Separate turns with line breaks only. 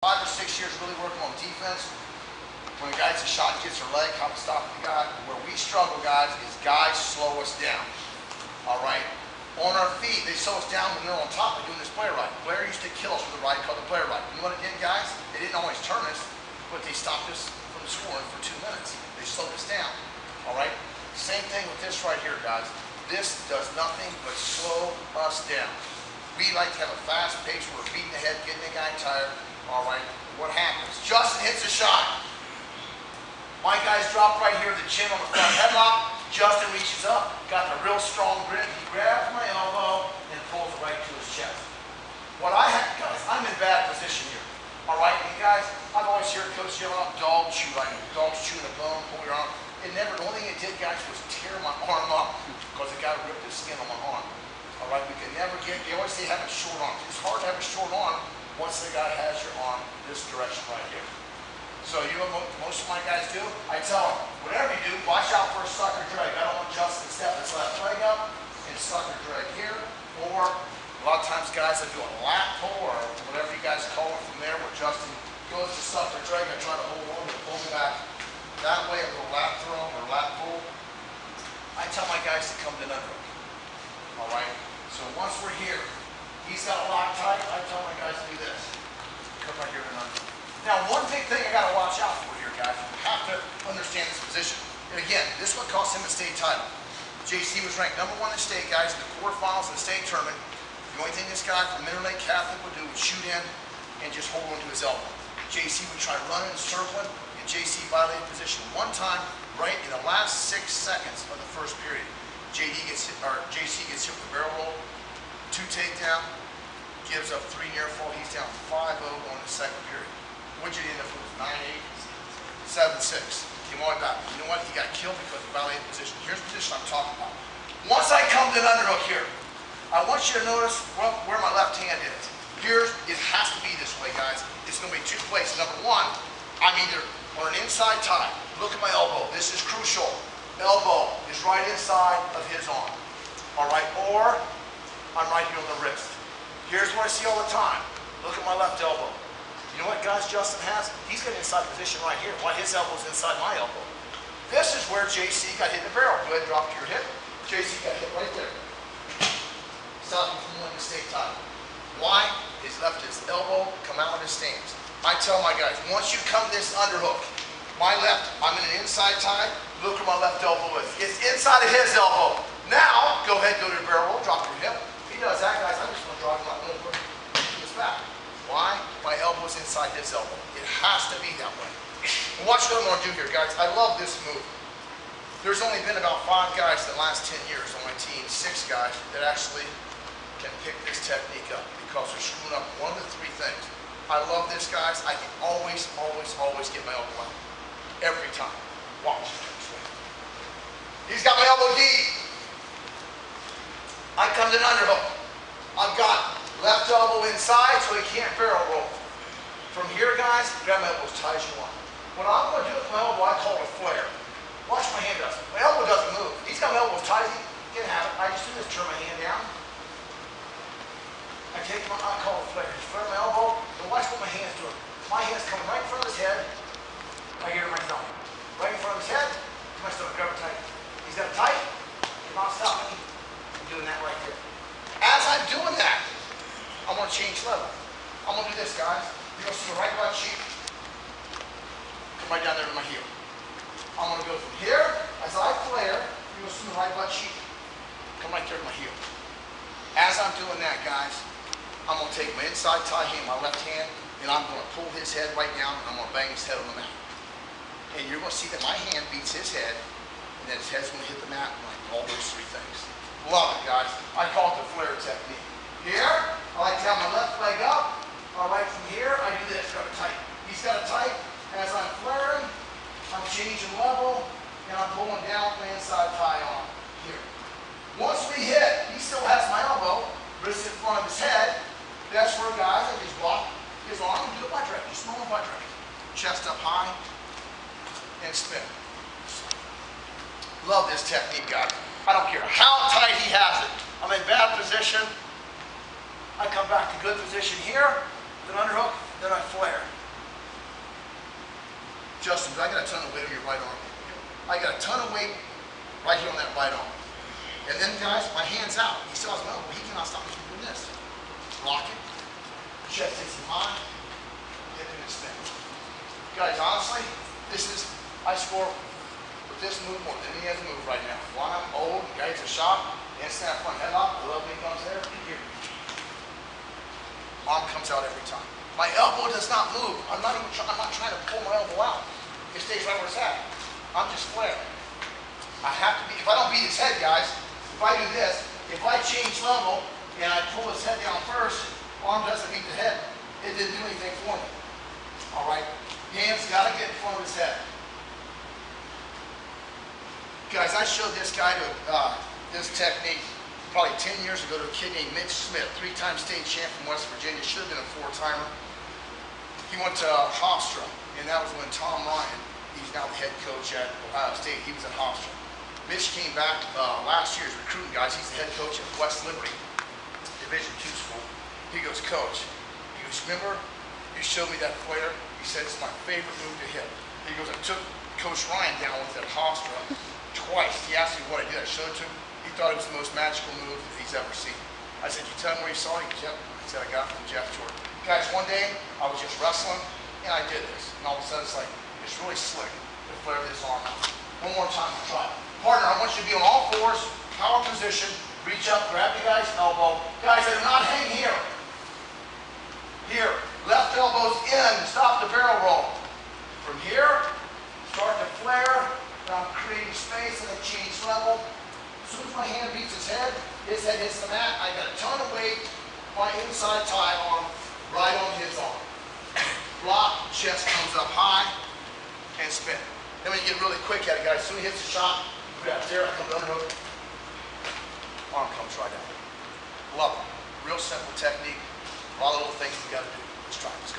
5 or 6 years really working on defense. When a guy gets a shot, gets her leg, how to stop the guy. Where we struggle, guys, is guys slow us down. All right? On our feet, they slow us down when they're on top of doing this player right. Blair used to kill us with a right called the player right. You know what it did, guys? They didn't always turn us, but they stopped us from scoring for 2 minutes. They slowed us down. All right? Same thing with this right here, guys. This does nothing but slow us down. We like to have a fast pace where we're beating the head, getting the guy tired. All right, what happens? Justin hits a shot. My guys drop right here, the chin on the front headlock. Justin reaches up, got a real strong grip. He grabs my elbow and pulls it right to his chest. What I have, guys, I'm in bad position here. All right, and guys, I've always heard coach yell out, dog chew, like dogs chewing a bone, pull your arm. It never, the only thing it did, guys, was tear my arm up because it got to rip the skin on my arm. All right, we can never get, they always say have a short arm. It's hard to have a short arm once the guy has your arm this direction right here. So you know what most of my guys do? I tell them, whatever you do, watch out for a sucker drag. I don't want Justin to step his left leg up and sucker drag here. Or a lot of times guys that do a lap pull or whatever you guys call it from there where Justin goes to sucker drag. I try to hold on to pull him back that way, a little lap throw or lap pull. I tell my guys to come to an underhook. All right? So once we're here, he's got a lock tight. I tell my guys to do this. Come right here to an underhook. Now, one big thing I got to watch out for here, guys. You have to understand this position. And again, this one cost him a state title. JC was ranked #1 in the state, guys, in the quarterfinals of the state tournament. The only thing this guy from Mineral Lake Catholic would do was shoot in and just hold on to his elbow. JC would try running and circling, and JC violated position one time right in the last 6 seconds of the first period. JC gets hit with a barrel roll, 2 takedown, gives up 3 near fall. He's down 5-0 going to the second period. What'd you end up with? 9-8, 7-6. Came all the way back. You know what? He got killed because of violated position. Here's the position I'm talking about. Once I come to an underhook here, I want you to notice where my left hand is. It has to be this way, guys. It's going to be 2 places. #1, I'm either on an inside tie. Look at my elbow. This is crucial. Elbow is right inside of his arm. All right? Or I'm right here on the wrist. Here's what I see all the time. Look at my left elbow. You know what, guys, Justin has? He's got an inside position right here. Why his elbow's inside my elbow. This is where JC got hit in the barrel. Go ahead and drop to your hip. JC got hit right there. Stopped him from winning the state title. Why? He's left his elbow come out of his stance. I tell my guys, once you come this underhook, my left, I'm in an inside tie. Look where my left elbow is. It's inside of his elbow. Now, go ahead, go to the barrel roll, drop your hip. If he does that, guys, I'm just going to drop him out to his back. Why? My elbow's inside his elbow. It has to be that way. And watch what I'm going to do here, guys. I love this move. There's only been about 5 guys in the last 10 years on my team, 6 guys, that actually can pick this technique up because they're screwing up one of the 3 things. I love this, guys. I can always, always, always get my elbow out. Every time. Watch. He's got my elbow deep. I come to an underhook. I've got left elbow inside so he can't barrel roll. From here, guys, grab my elbow as tight as you want. What I'm going to do with my elbow, I call it a flare. Watch my hand does. My elbow doesn't move. He's got my elbow as tight as he can have it. I just do this, turn my hand down. I call it a flare. Just flare my elbow, and watch what my hand's doing. My hand's coming right in front of his head, right here to my thumb. Right in front of his head, to my stomach, grab it tight. He's got it tight, cannot stop me. I'm doing that right there. As I'm doing that, I'm going to change level. I'm going to do this, guys. You're going to see the right butt cheek. Come right down there to my heel. I'm going to go from here. As I flare, you're going to see the right butt cheek. Come right there to my heel. As I'm doing that, guys, I'm going to take my inside tie hand, my left hand, and I'm going to pull his head right down, and I'm going to bang his head on the mat. And you're going to see that my hand beats his head, and then his head's going to hit the mat, like all those 3 things. Love it, guys. I call it the flare technique. Here, I like to have my left leg up. All right, from here, I do this, got it tight. He's got it tight. As I'm flaring, I'm changing level, and I'm pulling down my inside tie on here. Once we hit, he still has my elbow, wrist in front of his head. That's where, guys, I just block his arm and do a butt drag, just normal butt drag. Chest up high, and spin. Love this technique, guys. I don't care how tight he has it. I'm in bad position. I come back to good position here with an underhook. then I flare. Justin, I got a ton of weight on your right arm. I got a ton of weight right here on that right arm. And then guys, my hand's out. He still has my elbow. He cannot stop me from doing this. Block it. Chest is high. Hip and spin. Guys, honestly, I score with this move more than any other move right now. One, I'm old, guys a shot, instant front headlock, the love knee comes there, here. Arm comes out every time. My elbow does not move. I'm not trying to pull my elbow out. It stays right where it's at. I'm just flaring. I have to be, if I don't beat his head, guys, if I do this, if I change level and I pull his head down first, arm doesn't meet the head. It didn't do anything for me. All right? Hands gotta get in front of his head. Guys, I showed this guy to this technique probably 10 years ago to a kid named Mitch Smith, 3-time state champ from West Virginia, should have been a 4-timer. He went to Hofstra, and that was when Tom Ryan, he's now the head coach at Ohio State, he was at Hofstra. Mitch came back last year as recruiting guys. He's the head coach at West Liberty, Division II school. He goes, Coach, he goes, remember you showed me that flare? He said, it's my favorite move to hit. He goes, I took Coach Ryan down with it at Hofstra twice. He asked me what I did. I showed it to him. He thought it was the most magical move that he's ever seen. I said, you tell him where you saw it? He goes, yep. I said, I got it from Jeff Jordan. Guys, one day, I was just wrestling, and I did this. And all of a sudden, it's like, it's really slick to flare this arm out. One more time to try it. Partner, I want you to be on all fours, power position, reach up, grab your guy's elbow. Guys, I do not hang here. Here, left elbow's in, stop the barrel roll. From here, start to flare, now I'm creating space and I change level. As soon as my hand beats his head hits the mat, I got a ton of weight, my inside tie arm right on his arm. Block, chest comes up high, and spin. Then when you get really quick at it, guys, as soon as he hits the shot, grab there, I come underhook, arm comes right out. Love it. Real simple technique. A lot of little things we got to do. Let's try it. Let's go.